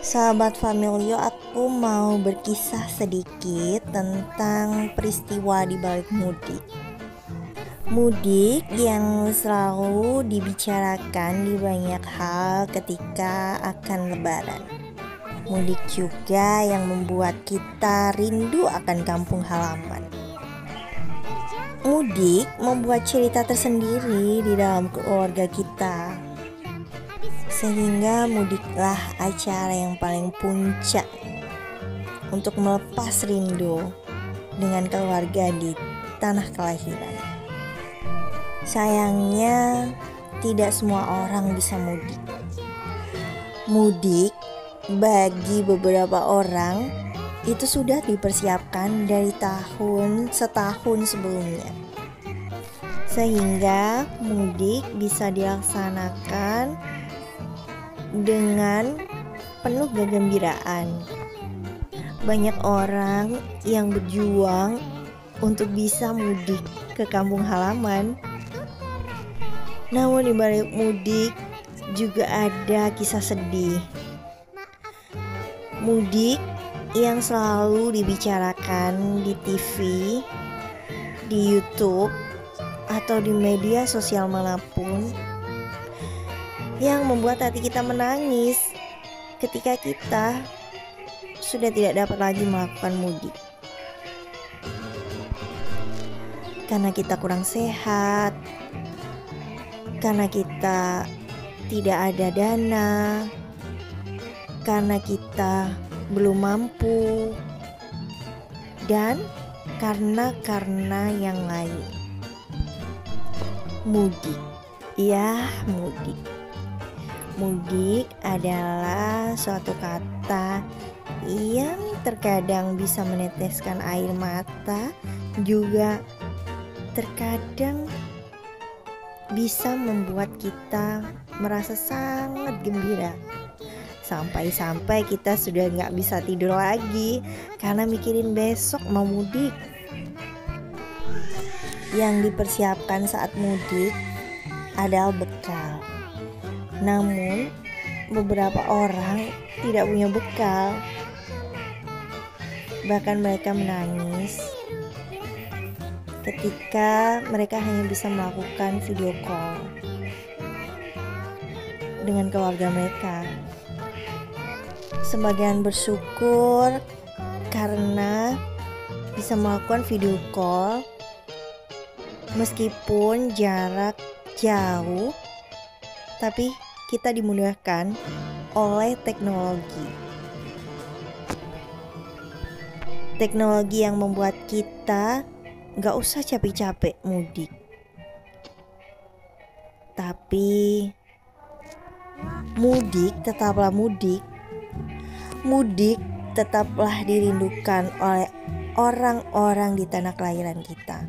Sahabat Familio, aku mau berkisah sedikit tentang peristiwa di balik mudik. Mudik yang selalu dibicarakan di banyak hal ketika akan lebaran. Mudik juga yang membuat kita rindu akan kampung halaman. Mudik membuat cerita tersendiri di dalam keluarga kita. Sehingga mudiklah acara yang paling puncak untuk melepas rindu dengan keluarga di tanah kelahiran. Sayangnya tidak semua orang bisa mudik. Mudik bagi beberapa orang itu sudah dipersiapkan dari setahun sebelumnya. Sehingga mudik bisa dilaksanakan dengan penuh kegembiraan. Banyak orang yang berjuang untuk bisa mudik ke kampung halaman. Namun di balik mudik juga ada kisah sedih. Mudik yang selalu dibicarakan di TV, di YouTube, atau di media sosial manapun, yang membuat hati kita menangis ketika kita sudah tidak dapat lagi melakukan mudik. Karena kita kurang sehat, karena kita tidak ada dana, karena kita belum mampu, dan karena yang lain. Mudik, ya mudik. Mudik adalah suatu kata yang terkadang bisa meneteskan air mata, juga terkadang bisa membuat kita merasa sangat gembira. Sampai-sampai kita sudah gak bisa tidur lagi karena mikirin besok mau mudik. Yang dipersiapkan saat mudik adalah bekal. Namun beberapa orang tidak punya bekal. Bahkan mereka menangis ketika mereka hanya bisa melakukan video call dengan keluarga mereka. Sebagian bersyukur karena bisa melakukan video call meskipun jarak jauh, tapi kita dimudahkan oleh teknologi. Teknologi yang membuat kita gak usah capek-capek mudik. Tapi mudik tetaplah mudik. Mudik tetaplah dirindukan oleh orang-orang di tanah kelahiran kita.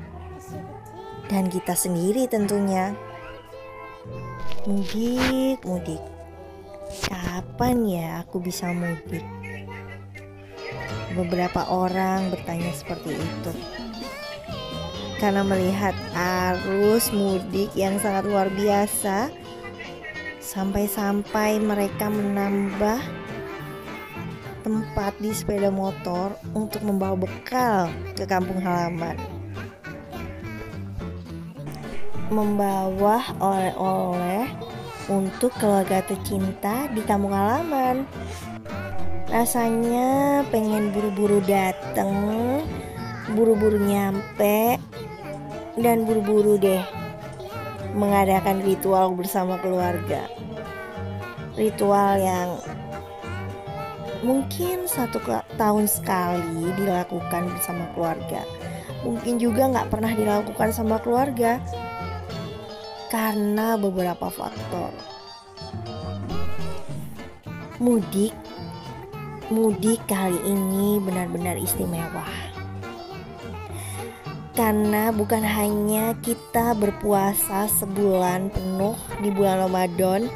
Dan kita sendiri tentunya. Mudik. Kapan ya aku bisa mudik? Beberapa orang bertanya seperti itu. Karena melihat arus mudik yang sangat luar biasa, sampai-sampai mereka menambah tempat di sepeda motor untuk membawa bekal ke kampung halaman. Membawa oleh-oleh untuk keluarga tercinta di kampung halaman. Rasanya pengen buru-buru datang, buru-buru nyampe, dan buru-buru deh mengadakan ritual bersama keluarga. Ritual yang mungkin 1 tahun sekali dilakukan bersama keluarga. Mungkin juga gak pernah dilakukan sama keluarga karena beberapa faktor. Mudik kali ini benar-benar istimewa. Karena bukan hanya kita berpuasa sebulan penuh di bulan Ramadan,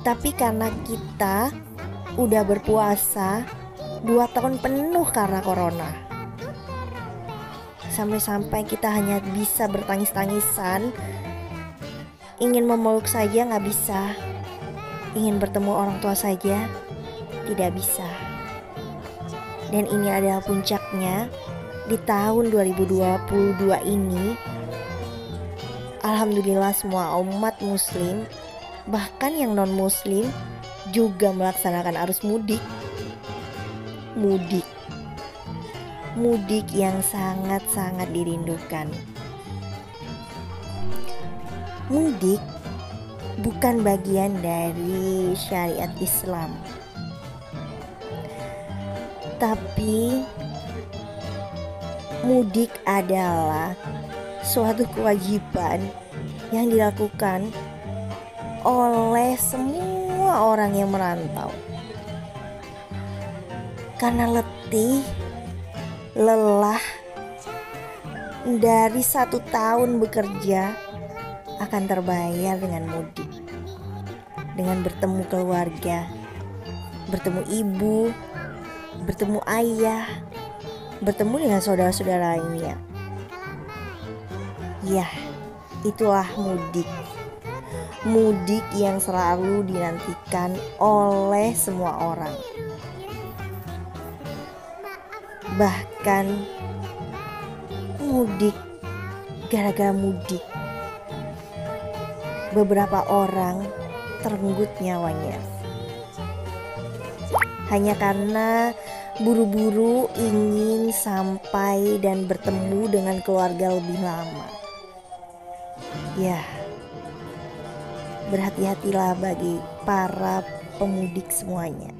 tapi karena kita udah berpuasa 2 tahun penuh karena corona. Sampai-sampai kita hanya bisa bertangis-tangisan, ingin memeluk saja gak bisa, ingin bertemu orang tua saja tidak bisa. Dan ini adalah puncaknya di tahun 2022 ini. Alhamdulillah semua umat muslim, bahkan yang non muslim juga melaksanakan arus mudik. Mudik yang sangat-sangat dirindukan. Mudik bukan bagian dari syariat Islam, tapi mudik adalah suatu kewajiban yang dilakukan oleh semua orang yang merantau. Karena letih, lelah dari 1 tahun bekerja akan terbayar dengan mudik, dengan bertemu keluarga, bertemu ibu, bertemu ayah, bertemu dengan saudara-saudara lainnya. Ya, itulah mudik. Mudik yang selalu dinantikan oleh semua orang. Bahkan mudik, gara-gara mudik, beberapa orang terenggut nyawanya. Hanya karena buru-buru ingin sampai dan bertemu dengan keluarga lebih lama. Ya, berhati-hatilah bagi para pemudik semuanya.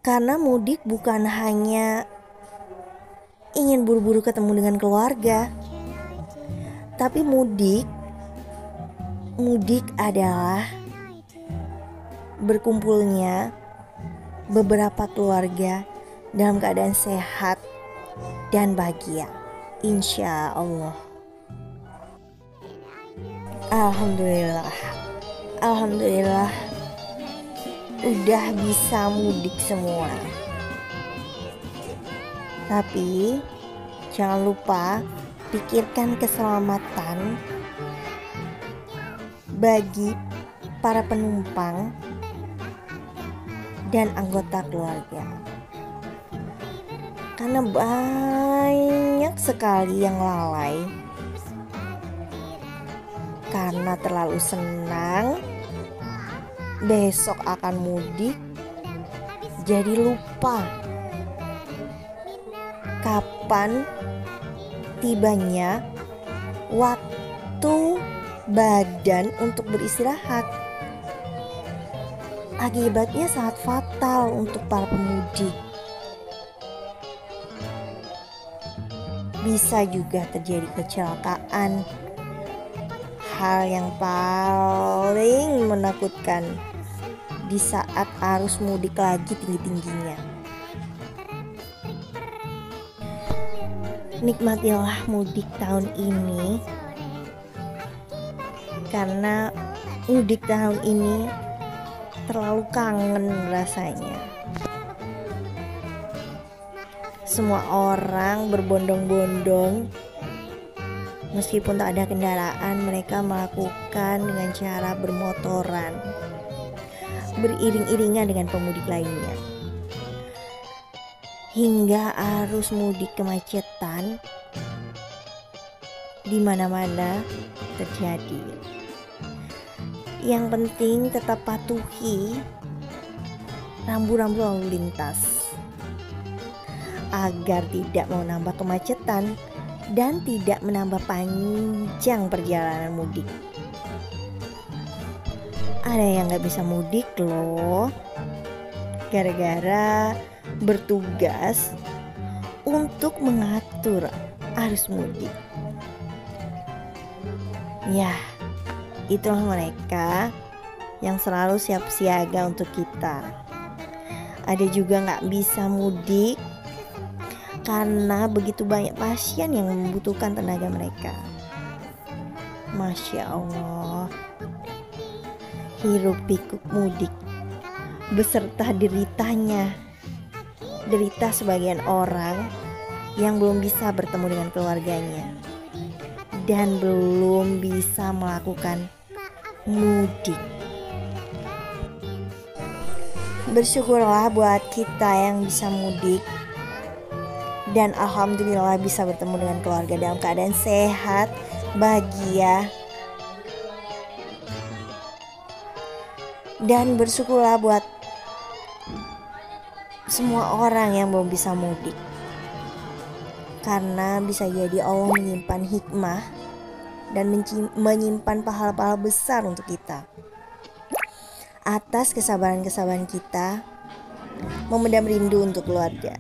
Karena mudik bukan hanya ingin buru-buru ketemu dengan keluarga, tapi mudik adalah berkumpulnya beberapa keluarga dalam keadaan sehat dan bahagia, insya Allah. Alhamdulillah udah bisa mudik semua. Tapi jangan lupa pikirkan keselamatan bagi para penumpang dan anggota keluarga. Karena banyak sekali yang lalai karena terlalu senang besok akan mudik, jadi lupa kapan tibanya waktu badan untuk beristirahat. Akibatnya sangat fatal untuk para pemudik. Bisa juga terjadi kecelakaan. Hal yang paling menakutkan di saat arus mudik lagi tinggi-tingginya. Nikmatilah mudik tahun ini, karena mudik tahun ini terlalu kangen rasanya. Semua orang berbondong-bondong. Meskipun tak ada kendaraan, mereka melakukan dengan cara bermotoran, beriring-iringan dengan pemudik lainnya. Hingga arus mudik kemacetan di mana-mana terjadi. Yang penting tetap patuhi rambu-rambu lalu lintas agar tidak menambah kemacetan dan tidak menambah panjang perjalanan mudik. Ada yang gak bisa mudik loh, gara-gara bertugas untuk mengatur arus mudik. Ya, itulah mereka yang selalu siap siaga untuk kita. Ada juga gak bisa mudik karena begitu banyak pasien yang membutuhkan tenaga mereka. Masya Allah, hiruk pikuk mudik beserta deritanya. Derita sebagian orang yang belum bisa bertemu dengan keluarganya dan belum bisa melakukan mudik. Bersyukurlah buat kita yang bisa mudik, dan alhamdulillah bisa bertemu dengan keluarga dalam keadaan sehat, bahagia. Dan bersyukurlah buat semua orang yang belum bisa mudik, karena bisa jadi Allah menyimpan hikmah dan menyimpan pahala-pahala besar untuk kita atas kesabaran-kesabaran kita memendam rindu untuk keluarga.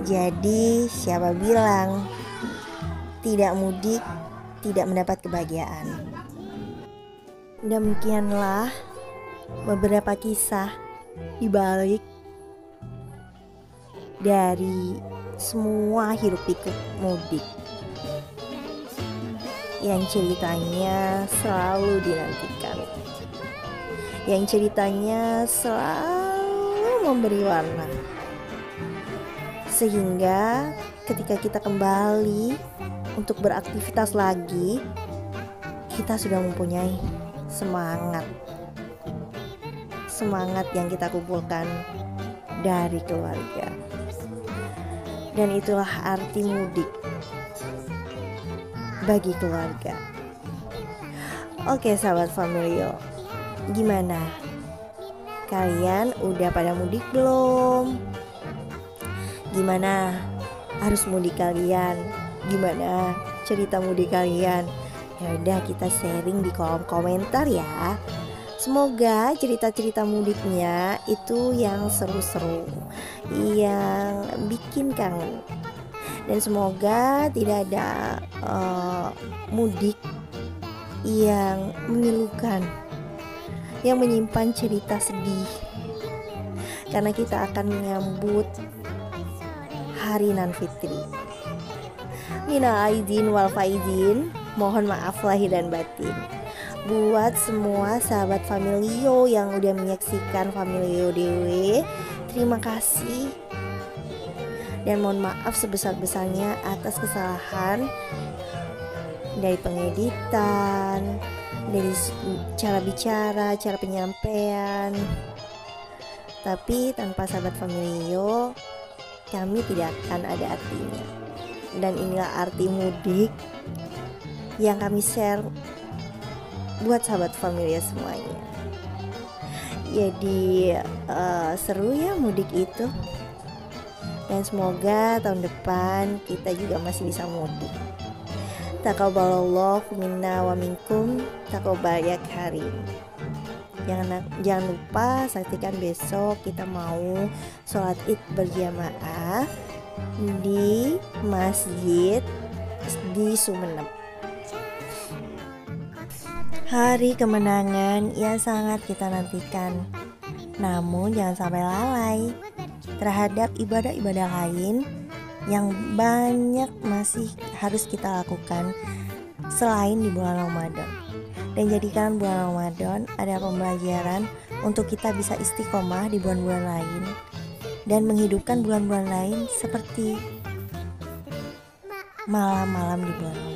Jadi siapa bilang tidak mudik tidak mendapat kebahagiaan? Demikianlah beberapa kisah di balik dari semua hiruk pikuk mudik yang ceritanya selalu dinantikan, yang ceritanya selalu memberi warna, sehingga ketika kita kembali untuk beraktivitas lagi, kita sudah mempunyai semangat yang kita kumpulkan dari keluarga. Dan itulah arti mudik bagi keluarga. Oke sahabat Familio, gimana? Kalian udah pada mudik belum? Gimana arus mudik kalian? Gimana cerita mudik kalian? Ya udah, kita sharing di kolom komentar ya. Semoga cerita-cerita mudiknya itu yang seru-seru, yang bikin kangen. Dan semoga tidak ada mudik yang memilukan, yang menyimpan cerita sedih. Karena kita akan menyambut hari Nan Fitri. Minal aidin wal faizin, mohon maaf lahir dan batin. Buat semua sahabat Familio yang udah menyaksikan Familio DW, terima kasih. Dan mohon maaf sebesar-besarnya atas kesalahan dari pengeditan, dari cara bicara, cara penyampaian. Tapi tanpa sahabat Familio, kami tidak akan ada artinya. Dan inilah arti mudik yang kami share buat sahabat Familio semuanya. Jadi seru ya mudik itu. Dan semoga tahun depan kita juga masih bisa mudik. Taqabbalallahu minna wa minkum taqabbal ya karim. Jangan lupa saksikan besok kita mau sholat id berjamaah di masjid di Sumeneb. Hari kemenangan yang sangat kita nantikan. Namun jangan sampai lalai terhadap ibadah-ibadah lain yang banyak masih harus kita lakukan selain di bulan Ramadan. Dan jadikan bulan Ramadan ada pembelajaran untuk kita bisa istiqomah di bulan-bulan lain dan menghidupkan bulan-bulan lain seperti malam-malam di bulan Ramadan.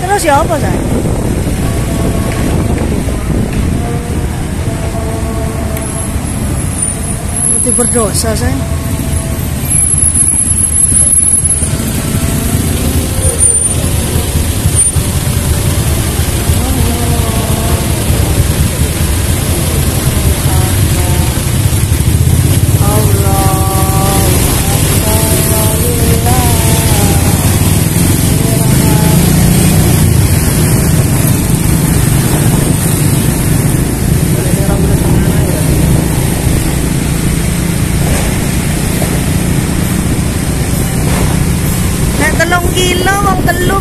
Terus ya apa, Say? Itu berdosa, Say. Kilo wong telu